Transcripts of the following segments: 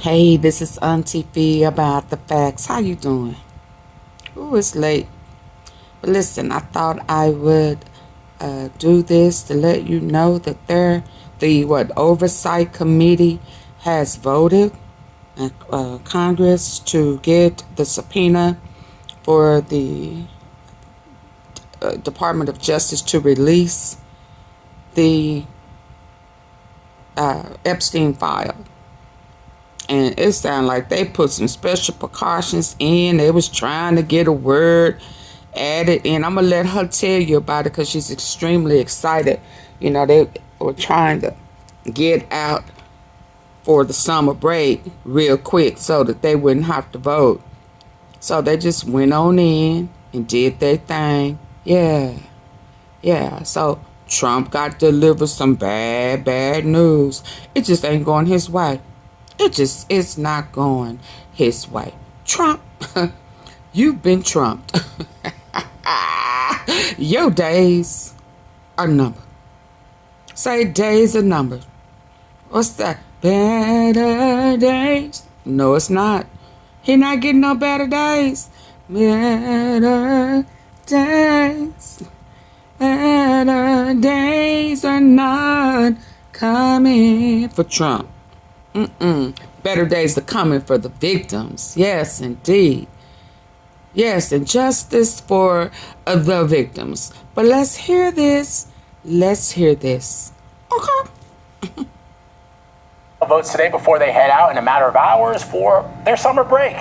Hey, this is AunTeaFee about the facts. How you doing? Ooh, it's late. But listen, I thought I would do this to let you know that the Oversight Committee has voted in Congress to get the subpoena for the Department of Justice to release the Epstein file. And it sounded like they put some special precautions in. They was trying to get a word added in. I'm going to let her tell you about it because she's extremely excited. You know, they were trying to get out for the summer break real quick so that they wouldn't have to vote. So they just went on in and did their thing. Yeah. So Trump got to deliver some bad news. It just ain't going his way. It's not going his way. Trump, you've been trumped. Your days are numbered. Say days are numbered. What's that? Better days. No, it's not. He not getting no better days. Better days. Better days are not coming for Trump. Better days are coming for the victims. Yes, indeed. Yes, and justice for the victims. But let's hear this. Okay. Votes today before they head out in a matter of hours for their summer break.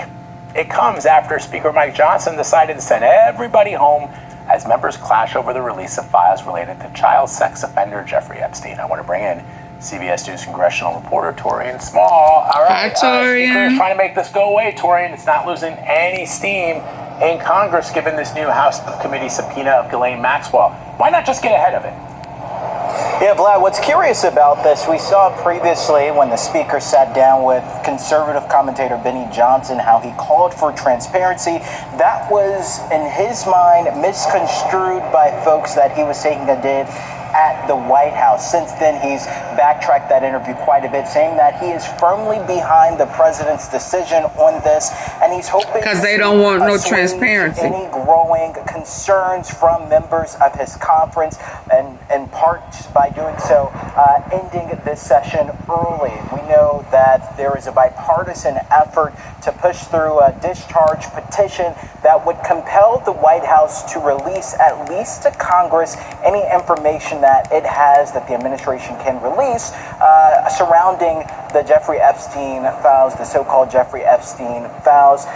It comes after Speaker Mike Johnson decided to send everybody home as members clash over the release of files related to child sex offender Jeffrey Epstein. I want to bring in CBS News congressional reporter Torian Small. All right, Speaker is trying to make this go away. Torian, it's not losing any steam in Congress given this new House Committee subpoena of Ghislaine Maxwell. Why not just get ahead of it? Yeah, Vlad, what's curious about this, we saw previously when the speaker sat down with conservative commentator Benny Johnson, how he called for transparency. That was, in his mind, misconstrued by folks that he was taking a dig at the White House. Since then, he's backtracked that interview quite a bit, saying that he is firmly behind the president's decision on this, and he's hoping because they don't want no transparency. Any growing concerns from members of his conference, and in part by doing so, ending this session early. We know that there is a bipartisan effort to push through a discharge petition that would compel the White House to release, at least to Congress, any information that it has that the administration can release surrounding the Jeffrey Epstein files, the so-called Jeffrey Epstein files.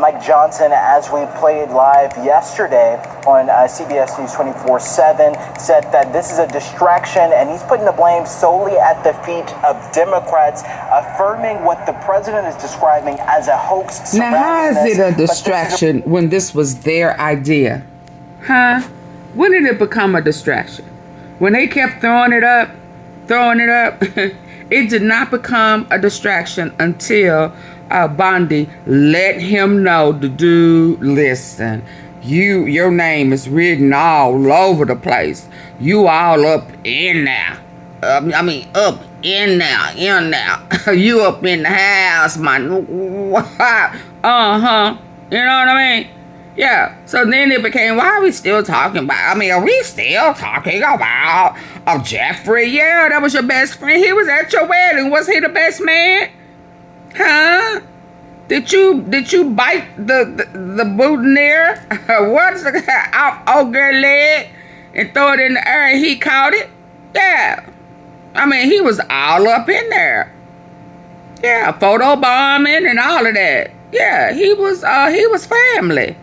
Mike Johnson, as we played live yesterday on CBS News 24/7, said that this is a distraction, and he's putting the blame solely at the feet of Democrats, affirming what the president is describing as a hoax. Now, how is it a distraction when this was their idea? Huh? When did it become a distraction? When they kept throwing it up, it did not become a distraction until Bondi let him know, the dude, listen, your name is written all over the place. You all up in there. Up in there. You up in the house, man. You know what I mean? Yeah, so then it became, why are we still talking about, are we still talking about Jeffrey? Yeah, that was your best friend. He was at your wedding. Was he the best man? Huh? Did you bite the boutonniere? What's the old girl leg and throw it in the air and he caught it? Yeah. He was all up in there. Yeah, photo bombing and all of that. Yeah, he was family.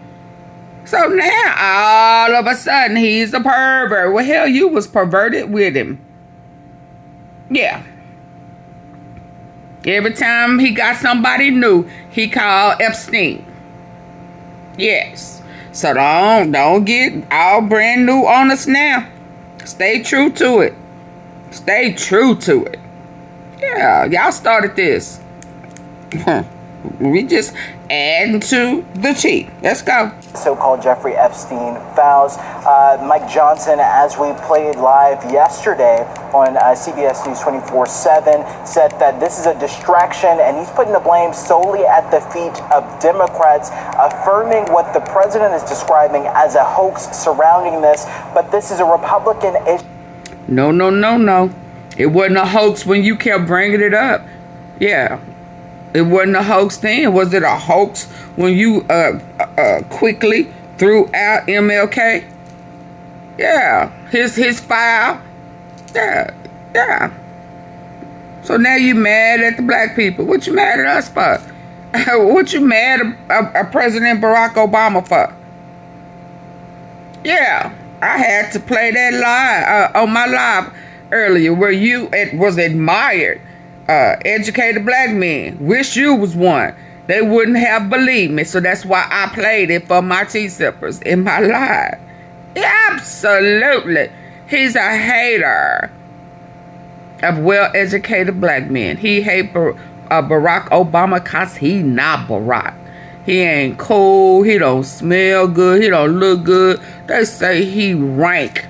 So now, all of a sudden, he's a pervert. Well, hell, you was perverted with him. Yeah. Every time he got somebody new, he called Epstein. Yes. So don't get all brand new on us now. Stay true to it. Stay true to it. Yeah, y'all started this. We just adding to the tea. Let's go. So-called Jeffrey Epstein files. Mike Johnson, as we played live yesterday on CBS News 24/7, said that this is a distraction, and he's putting the blame solely at the feet of Democrats, affirming what the president is describing as a hoax surrounding this. But this is a Republican issue. No, no, no, no. It wasn't a hoax when you kept bringing it up. Yeah. It wasn't a hoax then. Was it a hoax when you quickly threw out MLK? Yeah. His file. Yeah. So now you mad at the black people. What you mad at us for? What you mad at President Barack Obama for? Yeah. I had to play that live on my live earlier where you was admired. Educated black men. Wish you was one. They wouldn't have believed me. So that's why I played it for my tea-sippers in my live. Yeah, absolutely. He's a hater of well-educated black men. He hate Barack Obama because he not Barack. He ain't cool. He don't smell good. He don't look good. They say he rank.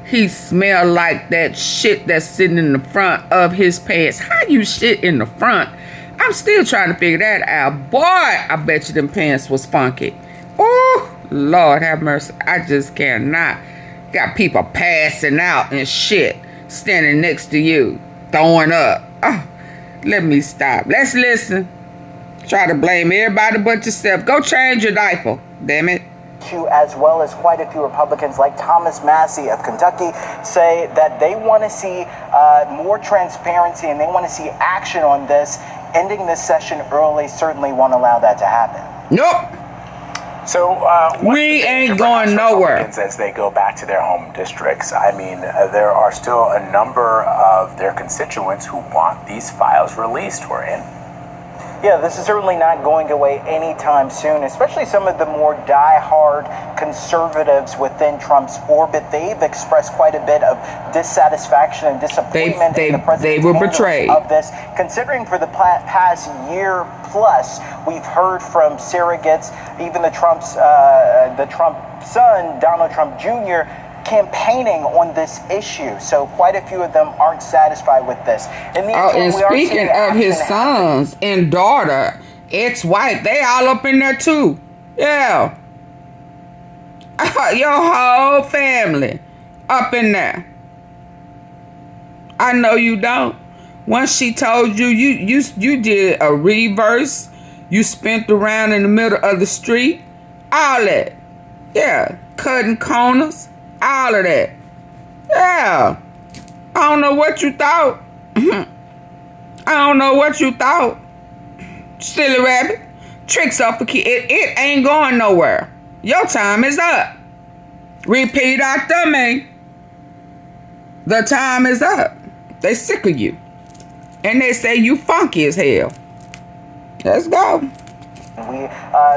He smell like that shit that's sitting in the front of his pants. How you shit in the front? I'm still trying to figure that out. Boy, I bet you them pants was funky. Oh, Lord have mercy. I just cannot. Got people passing out and shit standing next to you, throwing up. Oh, let me stop. Let's listen. Try to blame everybody but yourself. Go change your diaper, damn it. As well as quite a few Republicans like Thomas Massey of Kentucky say that they want to see more transparency and they want to see action on this. Ending this session early certainly won't allow that to happen. Nope. So we ain't going nowhere as they go back to their home districts. I mean, there are still a number of their constituents who want these files released. Yeah, this is certainly not going away anytime soon, especially some of the more die-hard conservatives within Trump's orbit. They've expressed quite a bit of dissatisfaction and disappointment in the president's handling of this. Considering for the past year plus, we've heard from surrogates, even the Trump son, Donald Trump Jr., campaigning on this issue. So quite a few of them aren't satisfied with this. And speaking of his sons and daughter, ex-wife, they all up in there too. Yeah. Your whole family up in there. I know you don't. Once she told you, you did a reverse. You spent around in the middle of the street. All that. Yeah. Cutting corners. All of that. Yeah. I don't know what you thought. I don't know what you thought. Silly rabbit. Tricks off the kid. It ain't going nowhere. Your time is up. Repeat after me. The time is up. They sick of you. And they say you funky as hell. Let's go. We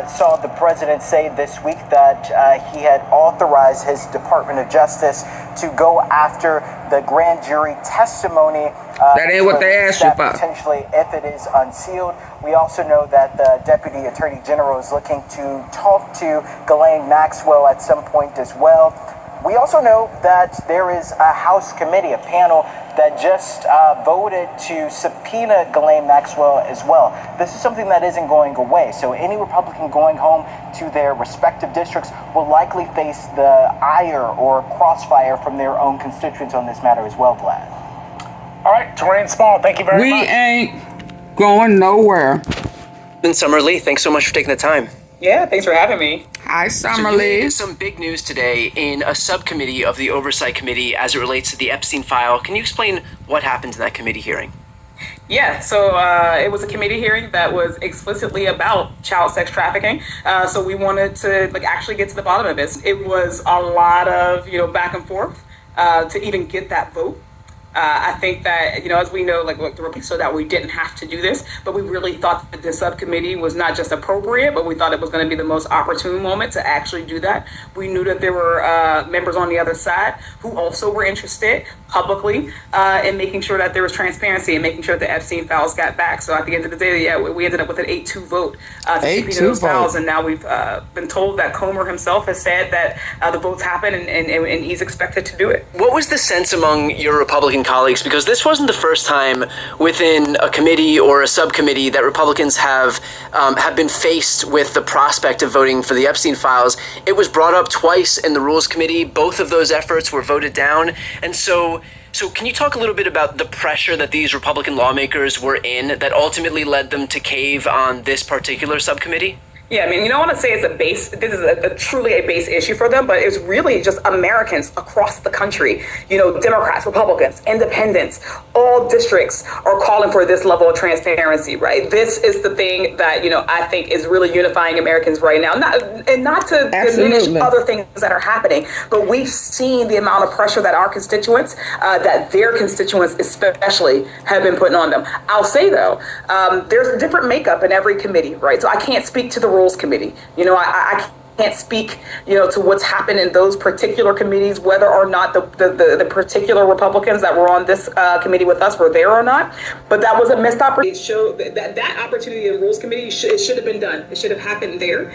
saw the president say this week that he had authorized his Department of Justice to go after the grand jury testimony. That ain't what they asked you for. Potentially, if it is unsealed. We also know that the Deputy Attorney General is looking to talk to Ghislaine Maxwell at some point as well. We also know that there is a House committee, a panel, that just voted to subpoena Ghislaine Maxwell as well. This is something that isn't going away. So any Republican going home to their respective districts will likely face the ire or crossfire from their own constituents on this matter as well, Vlad. All right, Torian Small, thank you very much. We ain't going nowhere. And Summer Lee, thanks so much for taking the time. Yeah, thanks for having me. Hi, Summer So Lee. you had some big news today in a subcommittee of the Oversight Committee as it relates to the Epstein file. Can you explain what happened in that committee hearing? Yeah, so it was a committee hearing that was explicitly about child sex trafficking. So we wanted to actually get to the bottom of this. It was a lot of back and forth to even get that vote. I think that, as we know, like, look, so that we didn't have to do this, but we really thought that this subcommittee was not just appropriate, but we thought it was going to be the most opportune moment to actually do that. We knew that there were members on the other side who also were interested publicly in making sure that there was transparency and making sure that the Epstein files got back. So at the end of the day, yeah, we ended up with an 8-2 vote to subpoena those files, and now we've been told that Comer himself has said that the votes happen, and he's expected to do it. What was the sense among your Republican colleagues? Because this wasn't the first time within a committee or a subcommittee that Republicans have been faced with the prospect of voting for the Epstein files. It was brought up twice in the Rules Committee. Both of those efforts were voted down. And so can you talk a little bit about the pressure that these Republican lawmakers were in that ultimately led them to cave on this particular subcommittee? Yeah, I mean, you don't want to say this is truly a base issue for them, but it's really just Americans across the country, Democrats, Republicans, independents, all districts are calling for this level of transparency, right? This is the thing that, I think is really unifying Americans right now. Not to diminish other things that are happening, but we've seen the amount of pressure that our constituents, that their constituents especially, have been putting on them. I'll say, though, there's a different makeup in every committee, right? So I can't speak to the Rules Committee. I can't speak, to what's happened in those particular committees, whether or not the particular Republicans that were on this committee with us were there or not. But that was a missed opportunity. It showed that opportunity in the Rules Committee, it should have been done. It should have happened there.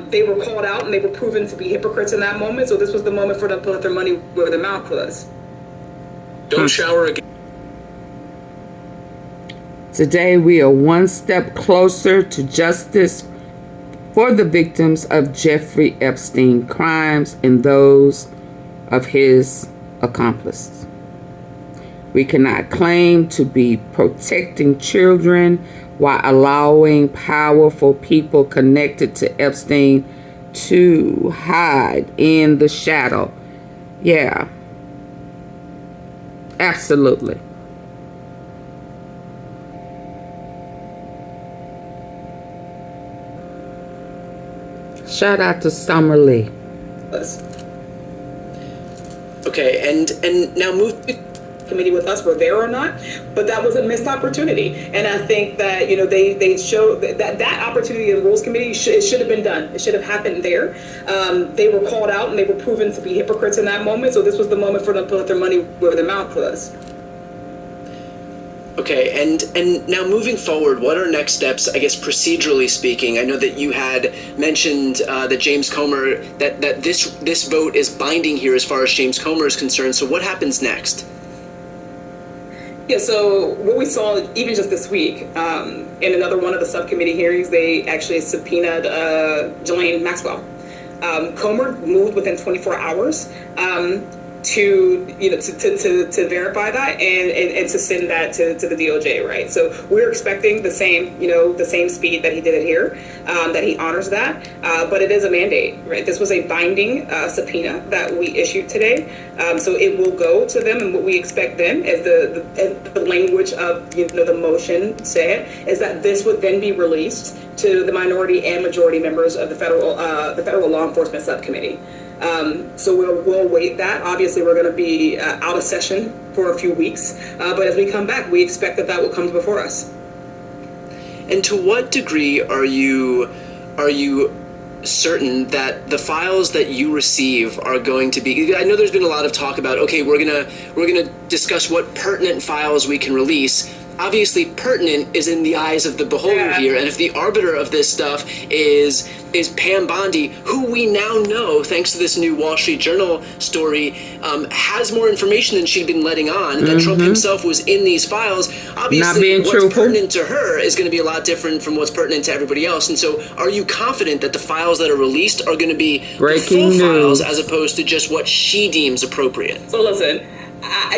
They were called out and they were proven to be hypocrites in that moment. So this was the moment for them to put their money where their mouth was. Don't shower again. Today, we are one step closer to justice for the victims of Jeffrey Epstein crimes and those of his accomplices. We cannot claim to be protecting children while allowing powerful people connected to Epstein to hide in the shadow. Yeah, absolutely. Shout out to Summer Lee. Okay, and now move committee with us were there or not, but that was a missed opportunity. And I think that, they showed that opportunity in the Rules Committee, it should have been done. It should have happened there. They were called out and they were proven to be hypocrites in that moment. So this was the moment for them to put their money where their mouth was. Okay, and now moving forward, what are next steps, I guess, procedurally speaking? I know that you had mentioned that James Comer, that this vote is binding here as far as James Comer is concerned. So what happens next? Yeah, so what we saw even just this week, in another one of the subcommittee hearings, they actually subpoenaed Ghislaine Maxwell. Comer moved within 24 hours to verify that and to send that to the DOJ, right? So we're expecting the same speed that he did it here, that he honors that, but it is a mandate, right? This was a binding subpoena that we issued today, so it will go to them, and what we expect then, as the language of the motion said, is that this would then be released to the minority and majority members of the federal law enforcement subcommittee. So we'll await that. Obviously, we're going to be out of session for a few weeks, but as we come back, we expect that will come before us. And to what degree are you certain that the files that you receive are going to be? I know there's been a lot of talk about, okay, we're gonna discuss what pertinent files we can release. Obviously, pertinent is in the eyes of the beholder here, and if the arbiter of this stuff is Pam Bondi, who we now know, thanks to this new Wall Street Journal story, has more information than she'd been letting on, that Trump himself was in these files. Obviously, what's pertinent to her is going to be a lot different from what's pertinent to everybody else. And so, are you confident that the files that are released are going to be the full files as opposed to just what she deems appropriate? So listen,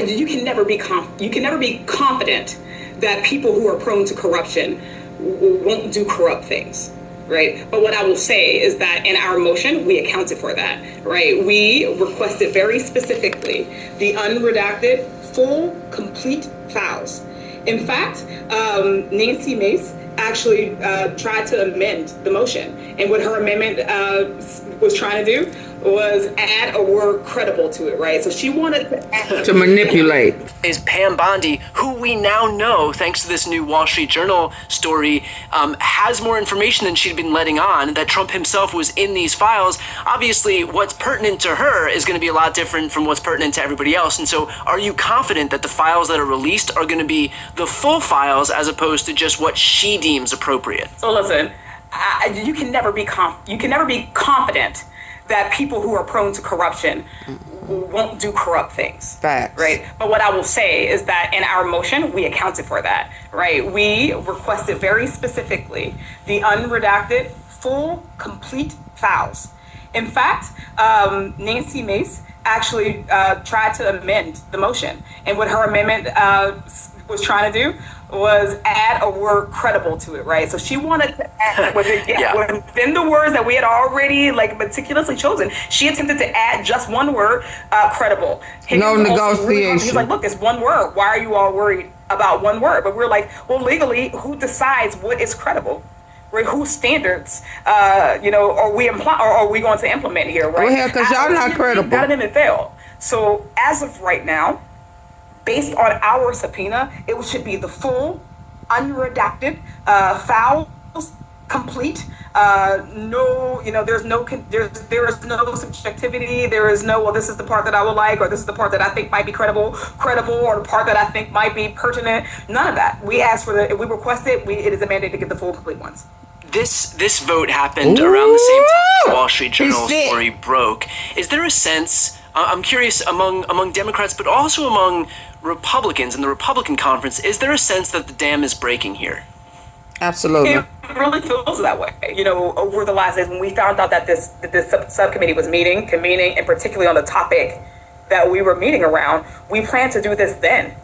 you can never be confident that people who are prone to corruption won't do corrupt things, right? But what I will say is that in our motion, we accounted for that, right? We requested very specifically the unredacted, full, complete files. In fact, Nancy Mace actually tried to amend the motion. And what her amendment was trying to do was add a word credible to it, right? So she wanted to add To manipulate. Is Pam Bondi, who we now know, thanks to this new Wall Street Journal story, has more information than she'd been letting on, that Trump himself was in these files. Obviously, what's pertinent to her is going to be a lot different from what's pertinent to everybody else. And so are you confident that the files that are released are going to be the full files as opposed to just what she deems appropriate? So listen, you can never be confident that people who are prone to corruption won't do corrupt things. Facts. Right? But what I will say is that in our motion, we accounted for that, right? We requested very specifically the unredacted, full, complete files. In fact, Nancy Mace actually tried to amend the motion. And what her amendment was trying to do was add a word credible to it, right? So she wanted to add within the words that we had already meticulously chosen. She attempted to add just one word, credible. No negotiation. He's like, look, it's one word. Why are you all worried about one word? But we're like, well, legally, who decides what is credible? Right? Whose standards, are we going to implement here? Right? Well, because y'all not credible. That amendment failed. So as of right now, based on our subpoena, it should be the full, unredacted files, complete. There is no subjectivity. There is no, well, this is the part that I would like, or this is the part that I think might be credible, or the part that I think might be pertinent. None of that. We asked for it is a mandate to get the full, complete ones. This vote happened around the same time the Wall Street Journal story broke. Is there a sense, I'm curious, among Democrats, but also among Republicans in the Republican conference, is there a sense that the dam is breaking here? Absolutely. It really feels that way. Over the last days, when we found out that this subcommittee was convening, and particularly on the topic that we were meeting around, we planned to do this then.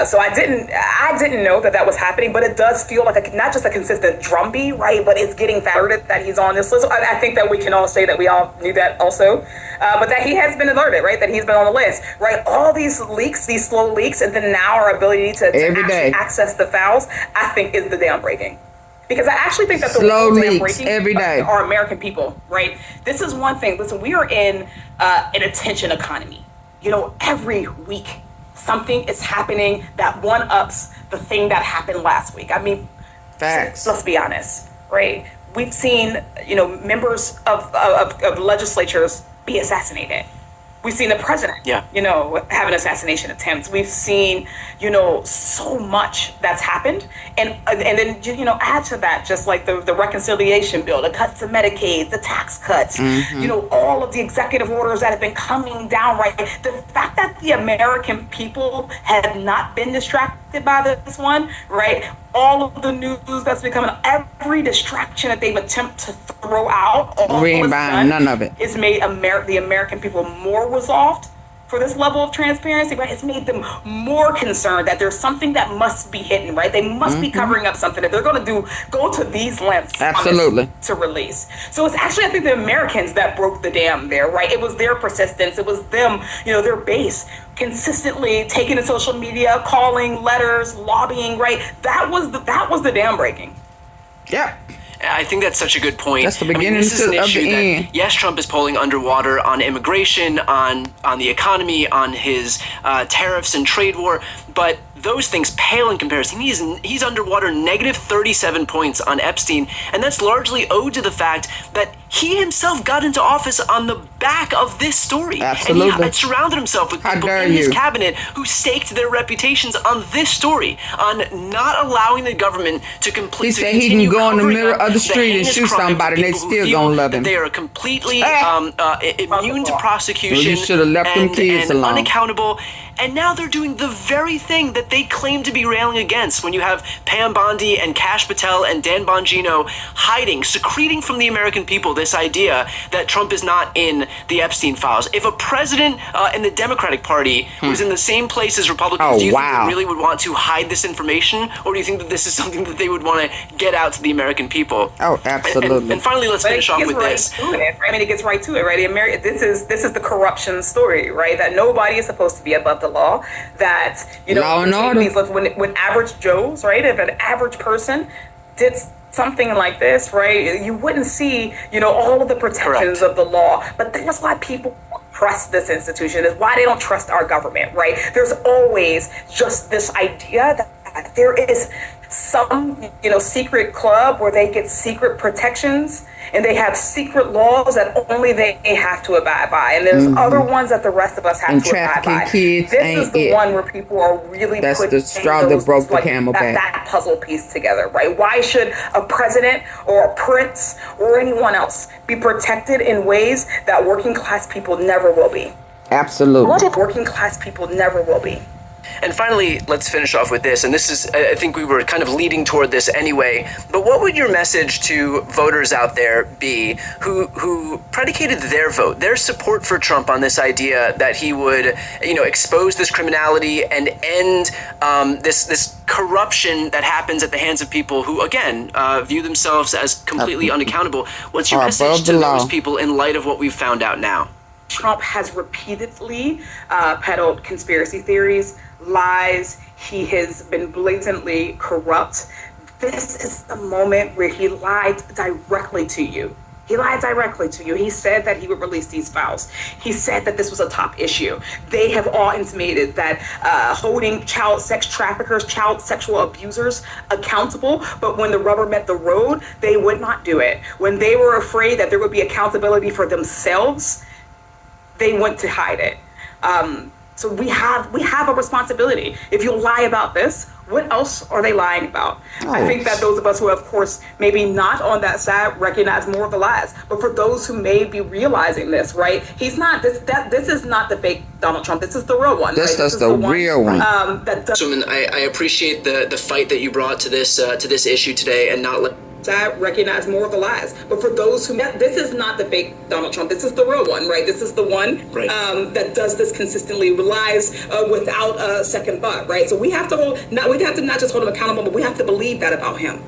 So I didn't know that was happening, but it does feel like not just a consistent drumbeat, right? But it's getting fatter that he's on this list. So I think that we can all say that we all knew that also, but that he has been alerted, right? That he's been on the list, right? All these leaks, these slow leaks, and then now our ability to actually access the files, I think is the dam breaking. Because I actually think that the slow real dam leaks breaking every day are American people, right? This is one thing. Listen, we are in an attention economy. Every week, something is happening that one-ups the thing that happened last week. I mean, facts. Let's be honest, right? We've seen, members of legislatures be assassinated. We've seen the president, having assassination attempts. We've seen, so much that's happened. And then, add to that, just like the reconciliation bill, the cuts to Medicaid, the tax cuts, all of the executive orders that have been coming down, right? The fact that the American people have not been distracted by this one, right? All of the news that's been coming, every distraction that they've attempted to throw out, we ain't buying none of it. It's made the American people more resolved for this level of transparency, right? It's made them more concerned that there's something that must be hidden, right? They must be covering up something. If they're going to go to these lengths absolutely to release. So it's actually, I think, the Americans that broke the dam there, right? It was their persistence. It was them, their base consistently taking to social media, calling, letters, lobbying, right? That was the dam breaking. Yeah. I think that's such a good point. That's the beginning this is an of issue the end. That, yes, Trump is polling underwater on immigration, on the economy, on his tariffs and trade war, but those things pale in comparison. He's underwater negative 37 points on Epstein, and that's largely owed to the fact that he himself got into office on the back of this story. Absolutely. And he had surrounded himself with people in his cabinet who staked their reputations on this story, on not allowing the government to completely. He said he can go in the middle of the street and shoot somebody and they still gonna love him. They are completely immune to prosecution. Well, you should have left them kids alone. Unaccountable. And now they're doing the very thing that they claim to be railing against. When you have Pam Bondi and Kash Patel and Dan Bongino hiding, secreting from the American people this idea that Trump is not in the Epstein files. If a president in the Democratic Party was in the same place as Republicans, do you think they really would want to hide this information? Or do you think that this is something that they would want to get out to the American people? Oh, absolutely. And finally, let's finish off with this. It gets right to it, right? This is the corruption story, right? That nobody is supposed to be above the law. That, law and order. When average Joes, right? If an average person did something like this, right, you wouldn't see, all of the protections of the law. But that's why people trust this institution, is why they don't trust our government, right? There's always just this idea that there is some, secret club where they get secret protections and they have secret laws that only they have to abide by. And there's other ones that the rest of us have to abide by. Kids this is the one where people are really That's putting the straw that broke the camel back. that puzzle piece together, right? Why should a president or a prince or anyone else be protected in ways that working class people never will be? Absolutely. What if working class people never will be? And finally, let's finish off with this. And this is, I think we were kind of leading toward this anyway. But what would your message to voters out there be who predicated their vote, their support for Trump on this idea that he would, expose this criminality and end this corruption that happens at the hands of people who, again, view themselves as completely unaccountable? What's your message to those people in light of what we've found out now? Trump has repeatedly peddled conspiracy theories, lies. He has been blatantly corrupt. This is the moment where he lied directly to you. He lied directly to you. He said that he would release these files. He said that this was a top issue. They have all intimated that holding child sex traffickers, child sexual abusers accountable, but when the rubber met the road, they would not do it. When they were afraid that there would be accountability for themselves, they went to hide it. So we have a responsibility. If you lie about this, what else are they lying about? I think that those of us who are, of course, maybe not on that side recognize more of the lies. But for those who may be realizing this, right? He's not this is not the fake Donald Trump. This is the real one. This is the real one. I appreciate the fight that you brought to this issue today, and not let. I recognize more of the lies. But for those who, this is not the fake Donald Trump. This is the real one, right? This is the one that does this consistently, lies without a second thought, right? So we have to not just hold him accountable, but we have to believe that about him.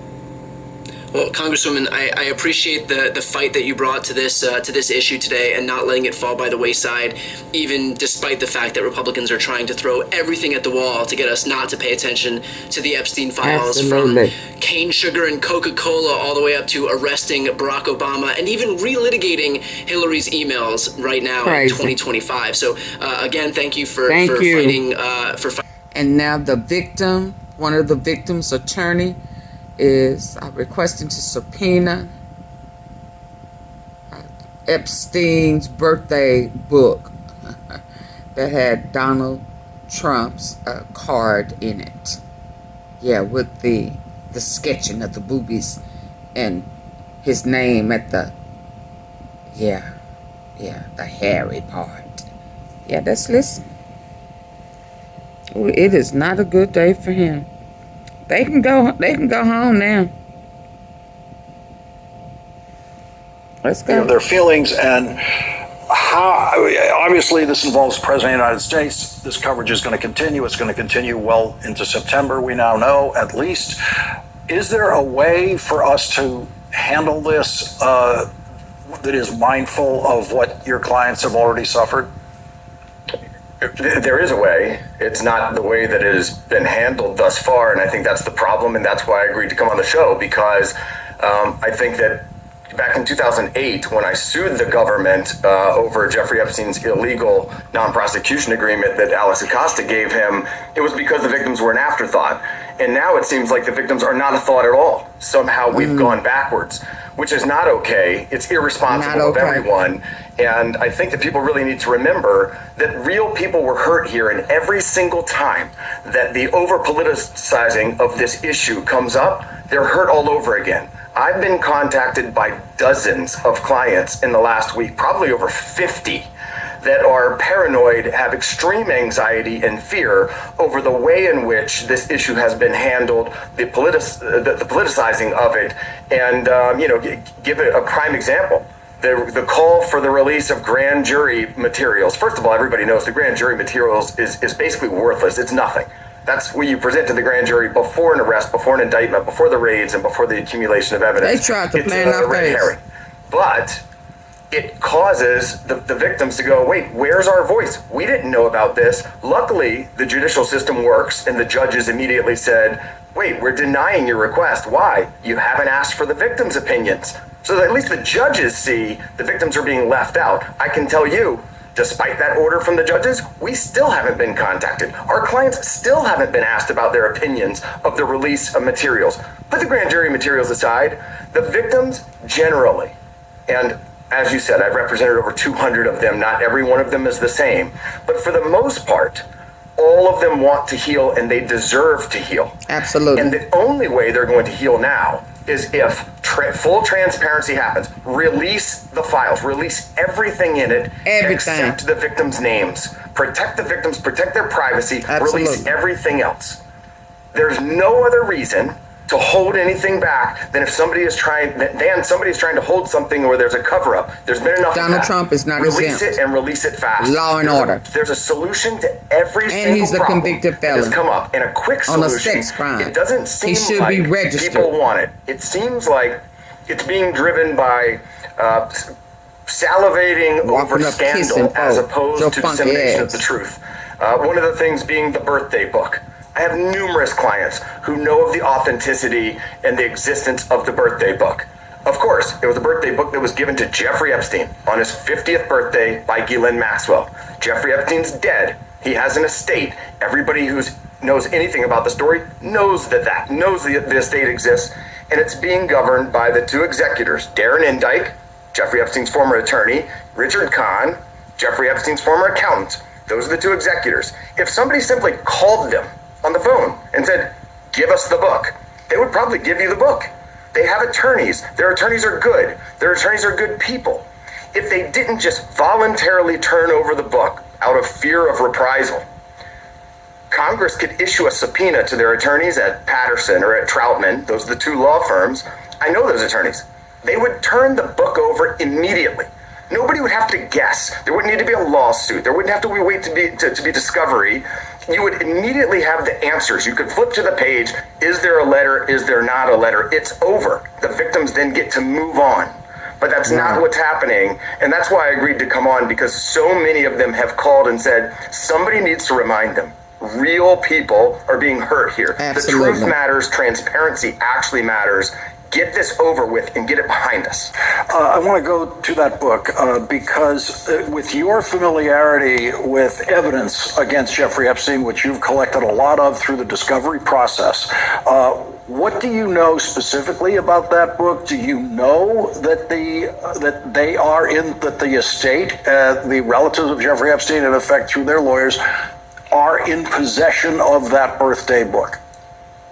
Well, Congresswoman, I appreciate the fight that you brought to this issue today, and not letting it fall by the wayside, even despite the fact that Republicans are trying to throw everything at the wall to get us not to pay attention to the Epstein files. Absolutely. From cane sugar and Coca-Cola all the way up to arresting Barack Obama and even relitigating Hillary's emails right now in 2025. So again, thank you for fighting. And now the victim, one of the victims' attorney, is requesting to subpoena Epstein's birthday book that had Donald Trump's card in it. Yeah, with the sketching of the boobies and his name at the the hairy part. Yeah, let's listen. Ooh, it is not a good day for him. They can go home now. Let's go. Their feelings and how, obviously this involves the President of the United States. This coverage is going to continue. It's going to continue well into September, we now know, at least. Is there a way for us to handle this that is mindful of what your clients have already suffered? There is a way. It's not the way that it has been handled thus far, and I think that's the problem, and that's why I agreed to come on the show, because I think that back in 2008, when I sued the government over Jeffrey Epstein's illegal non-prosecution agreement that Alex Acosta gave him, it was because the victims were an afterthought. And now it seems like the victims are not a thought at all. Somehow we've gone backwards, which is not okay. It's irresponsible of everyone. And I think that people really need to remember that real people were hurt here, and every single time that the over-politicizing of this issue comes up, they're hurt all over again. I've been contacted by dozens of clients in the last week, probably over 50, that are paranoid, have extreme anxiety and fear over the way in which this issue has been handled, the politicizing of it. And, give it a prime example. The call for the release of grand jury materials. First of all, everybody knows the grand jury materials is basically worthless. It's nothing. That's what you present to the grand jury before an arrest, before an indictment, before the raids, and before the accumulation of evidence. They tried to plan our red herring. But it causes the victims to go, wait, where's our voice? We didn't know about this. Luckily, the judicial system works, and the judges immediately said, wait, we're denying your request. Why? You haven't asked for the victims' opinions. So that at least the judges see the victims are being left out. I can tell you, despite that order from the judges, we still haven't been contacted. Our clients still haven't been asked about their opinions of the release of materials. Put the grand jury materials aside, the victims generally, and as you said, I've represented over 200 of them. Not every one of them is the same. But for the most part, all of them want to heal, and they deserve to heal. Absolutely. And the only way they're going to heal now is if full transparency happens. Release the files. Release everything in it. Everything. Except the victims' names. Protect the victims. Protect their privacy. Absolutely. Release everything else. There's no other reason to hold anything back than if somebody is trying to hold something or there's a cover-up. There's been enough Donald of that. Trump is not release exempt. it and release it fast. Law and order. There's a solution to every single And he's a problem convicted that felon has come up, and a quick on solution. a sex crime. It doesn't seem He should like be registered. people want it. It seems like it's being driven by salivating over Walking up kissing scandal as folk. opposed Your to funky dissemination of ass. the truth. One of the things being the birthday book. I have numerous clients who know of the authenticity and the existence of the birthday book. Of course, it was a birthday book that was given to Jeffrey Epstein on his 50th birthday by Ghislaine Maxwell. Jeffrey Epstein's dead. He has an estate. Everybody who knows anything about the story knows the estate exists, and it's being governed by the two executors, Darren Indike, Jeffrey Epstein's former attorney, Richard Kahn, Jeffrey Epstein's former accountant. Those are the two executors. If somebody simply called them on the phone and said, give us the book, they would probably give you the book. They have attorneys. Their attorneys are good. Their attorneys are good people. If they didn't just voluntarily turn over the book out of fear of reprisal, Congress could issue a subpoena to their attorneys at Patterson or at Troutman. Those are the two law firms. I know those attorneys. They would turn the book over immediately. Nobody would have to guess. There wouldn't need to be a lawsuit. There wouldn't have to wait to be discovery. You would immediately have the answers. You could flip to the page. Is there a letter? Is there not a letter? It's over. The victims then get to move on. But that's not what's happening. And that's why I agreed to come on, because so many of them have called and said, somebody needs to remind them. Real people are being hurt here. Absolutely. The truth matters. Transparency actually matters. Get this over with and get it behind us. I want to go to that book because with your familiarity with evidence against Jeffrey Epstein, which you've collected a lot of through the discovery process, what do you know specifically about that book? Do you know that the estate, the relatives of Jeffrey Epstein, in effect through their lawyers, are in possession of that birthday book?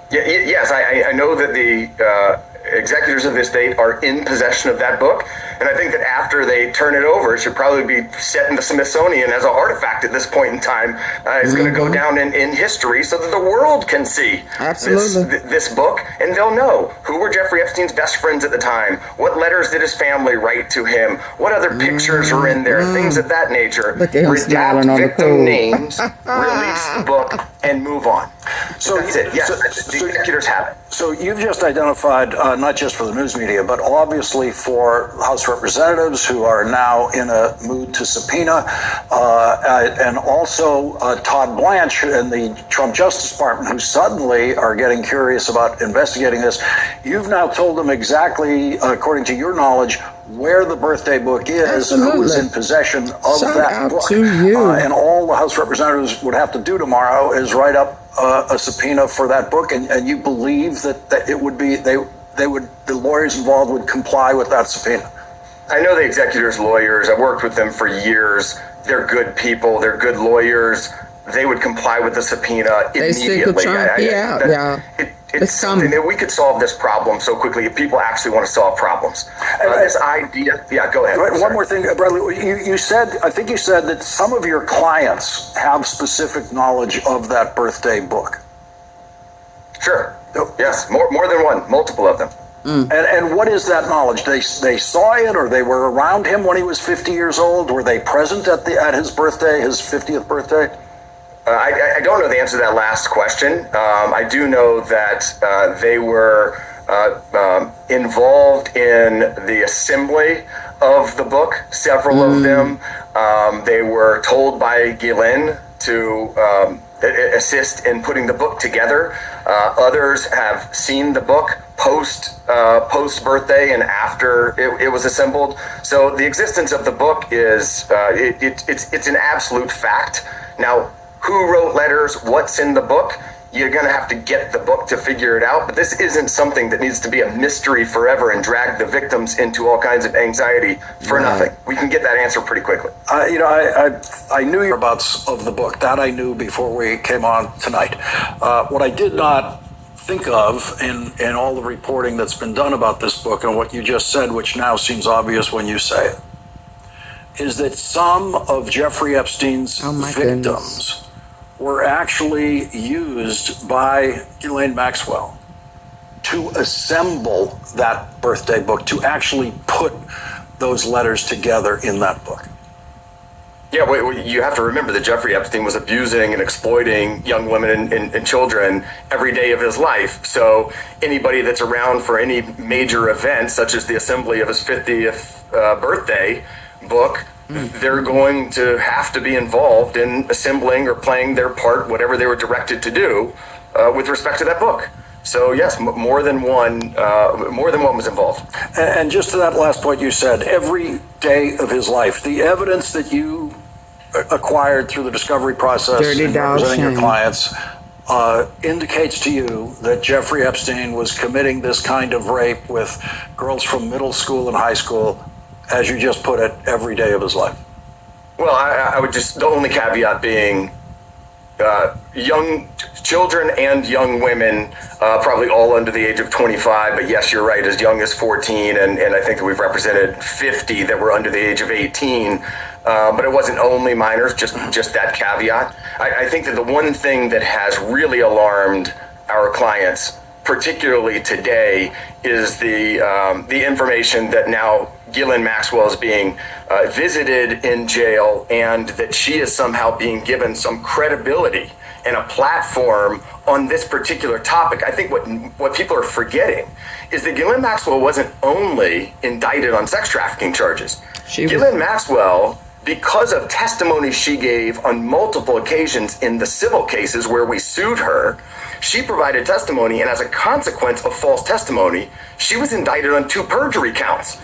Yes, I know that the executors of the estate are in possession of that book, and I think that after they turn it over, it should probably be set in the Smithsonian as an artifact at this point in time. It's going to go down in history so that the world can see this book, and they'll know who were Jeffrey Epstein's best friends at the time, what letters did his family write to him, what other pictures are in there, things of that nature. Redact victim names, release the book, and move on. So that's it. Yes, the executors have it. So you've just identified, not just for the news media, but obviously for House Representatives who are now in a mood to subpoena, and also Todd Blanche and the Trump Justice Department, who suddenly are getting curious about investigating this. You've now told them exactly, according to your knowledge, where the birthday book is, who is in possession of that book. And all the House Representatives would have to do tomorrow is write up a subpoena for that book, and you believe that it would be the lawyers involved would comply with that subpoena? I know the executors' lawyers. I've worked with them for years. They're good people. They're good lawyers. They would comply with the subpoena immediately. It's something that we could solve this problem so quickly if people actually want to solve problems. This idea, go ahead. One more thing, Bradley. You said, I think you said that some of your clients have specific knowledge of that birthday book. Sure. Yes, more than one, multiple of them. And what is that knowledge? They saw it, or they were around him when he was 50 years old? Were they present at his birthday, his 50th birthday? I don't know the answer to that last question. I do know that they were involved in the assembly of the book, several of them. They were told by Ghislaine to assist in putting the book together. Others have seen the book post birthday and after it was assembled. So the existence of the book is it's an absolute fact. Now, who wrote letters? What's in the book? You're going to have to get the book to figure it out. But this isn't something that needs to be a mystery forever and drag the victims into all kinds of anxiety for nothing. We can get that answer pretty quickly. I knew your whereabouts of the book. That I knew before we came on tonight. What I did not think of in all the reporting that's been done about this book and what you just said, which now seems obvious when you say it, is that some of Jeffrey Epstein's victims were actually used by Ghislaine Maxwell to assemble that birthday book, to actually put those letters together in that book. Yeah, you have to remember that Jeffrey Epstein was abusing and exploiting young women and children every day of his life. So anybody that's around for any major event, such as the assembly of his 50th birthday book, they're going to have to be involved in assembling or playing their part, whatever they were directed to do, with respect to that book. So yes, more than one was involved. And just to that last point you said, every day of his life, the evidence that you acquired through the discovery process in representing your clients indicates to you that Jeffrey Epstein was committing this kind of rape with girls from middle school and high school, as you just put it, every day of his life. Well, I would just, the only caveat being young children and young women, probably all under the age of 25, but yes, you're right, as young as 14, and I think that we've represented 50 that were under the age of 18, but it wasn't only minors, just that caveat. I think that the one thing that has really alarmed our clients, particularly today, is the information that now Ghislaine Maxwell is being visited in jail, and that she is somehow being given some credibility and a platform on this particular topic. I think what people are forgetting is that Ghislaine Maxwell wasn't only indicted on sex trafficking charges. Ghislaine Maxwell, because of testimony she gave on multiple occasions in the civil cases where we sued her, she provided testimony, and as a consequence of false testimony, she was indicted on 2 perjury counts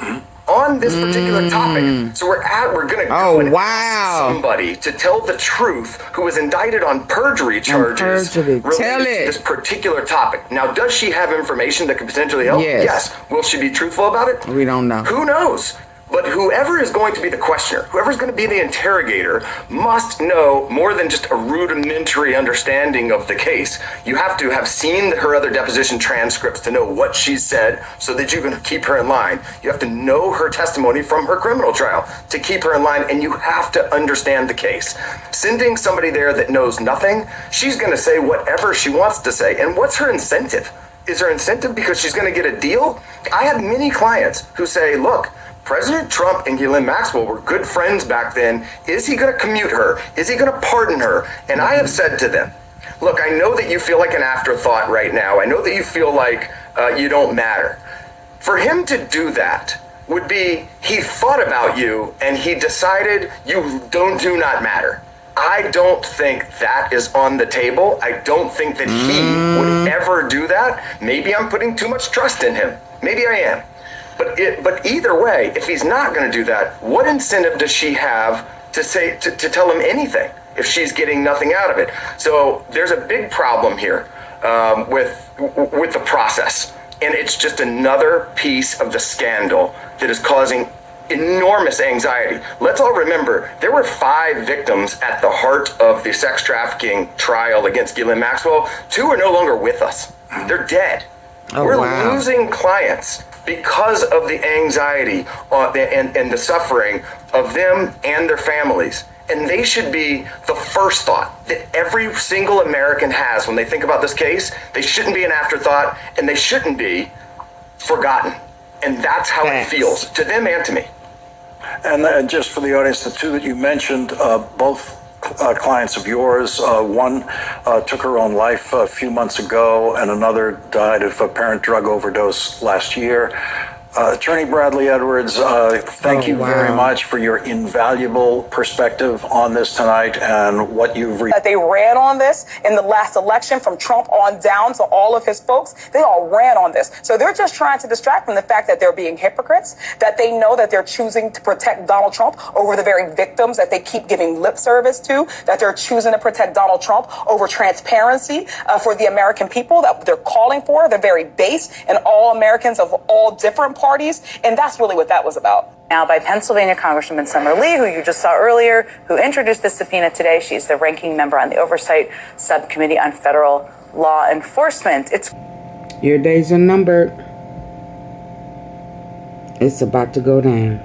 on this particular topic. So we're going to go and ask somebody to tell the truth who was indicted on perjury charges related to this particular topic. Now, does she have information that could potentially help? Yes. Will she be truthful about it? We don't know. Who knows? But whoever is going to be the questioner, whoever's going to be the interrogator, must know more than just a rudimentary understanding of the case. You have to have seen her other deposition transcripts to know what she said so that you can keep her in line. You have to know her testimony from her criminal trial to keep her in line, and you have to understand the case. Sending somebody there that knows nothing, she's going to say whatever she wants to say. And what's her incentive? Is her incentive because she's going to get a deal? I have many clients who say, look, President Trump and Ghislaine Maxwell were good friends back then. Is he going to commute her? Is he going to pardon her? And I have said to them, look, I know that you feel like an afterthought right now. I know that you feel like you don't matter. For him to do that would be, he thought about you and he decided you do not matter. I don't think that is on the table. I don't think that he would ever do that. Maybe I'm putting too much trust in him. Maybe I am. But either way, if he's not going to do that, what incentive does she have to tell him anything if she's getting nothing out of it? So there's a big problem here with the process, and it's just another piece of the scandal that is causing enormous anxiety. Let's all remember, there were 5 victims at the heart of the sex trafficking trial against Ghislaine Maxwell. 2 are no longer with us. They're dead. We're losing clients because of the anxiety and the suffering of them and their families. And they should be the first thought that every single American has when they think about this case. They shouldn't be an afterthought, and they shouldn't be forgotten. And that's how it feels to them and to me. And just for the audience, the 2 that you mentioned, both clients of yours, one took her own life a few months ago, and another died of apparent drug overdose last year. Attorney Bradley Edwards, thank you very wow. much for your invaluable perspective on this tonight and what you've That they ran on this in the last election, from Trump on down to all of his folks. They all ran on this. So they're just trying to distract from the fact that they're being hypocrites, that they know that they're choosing to protect Donald Trump over the very victims that they keep giving lip service to, that they're choosing to protect Donald Trump over transparency for the American people that they're calling for, the very base, and all Americans of all different parties. And that's really what that was about. Now by Pennsylvania Congresswoman Summer Lee, who you just saw earlier, who introduced the subpoena today. She's the ranking member on the Oversight Subcommittee on Federal Law Enforcement. Your days are numbered. It's about to go down.